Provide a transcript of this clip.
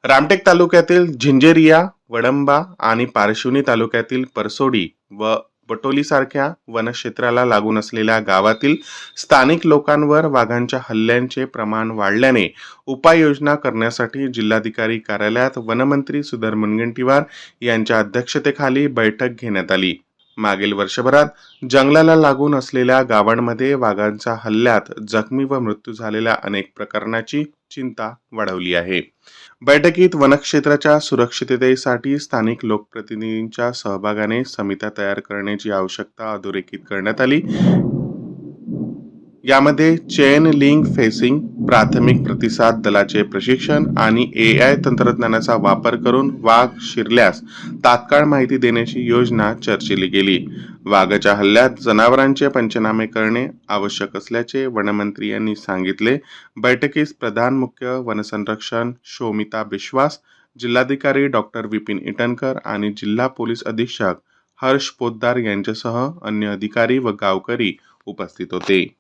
रामटेक तालुक्यातील झिंझेरिया, वडंबा आणि पारशिवनी तालुक्यातील परसोडी व बटोलीसारख्या वनक्षेत्राला लागून असलेल्या गावातील स्थानिक लोकांवर वाघांच्या हल्ल्यांचे प्रमाण वाढल्याने उपाययोजना करण्यासाठी जिल्हाधिकारी कार्यालयात वनमंत्री सुधीर मुनगंटीवार यांच्या अध्यक्षतेखाली बैठक घेण्यात आली. मागील वर्षभरात जंगलाला लागून असलेल्या गावांमध्ये वाघांच्या हल्ल्यात जखमी व मृत्यू झालेल्या अनेक प्रकरणाची चिंता वाढवली आहे. बैठकीत वनक्षेत्राच्या सुरक्षिततेसाठी स्थानिक लोकप्रतिनिधींच्या सहभागाने समित्या तयार करण्याची आवश्यकता अधोरेखित करण्यात आली. यामध्ये चेन लिंक फेसिंग, प्राथमिक प्रतिसाद दलाचे प्रशिक्षण आणि AI तंत्रज्ञानाचा वापर करून वाघ शिरल्यास तात्काळ माहिती देण्याची योजना चर्चिली गेली. वाघाच्या हल्ल्यात जनावरांचे पंचनामे करणे आवश्यक असल्याचे वनमंत्री यांनी सांगितले. बैठकीस प्रधान मुख्य वनसंरक्षण शोमिता बिश्वास, जिल्हाधिकारी डॉक्टर विपिन इटनकर आणि जिल्हा पोलीस अधीक्षक हर्ष पोद्दार यांच्यासह अन्य अधिकारी व गावकरी उपस्थित होते.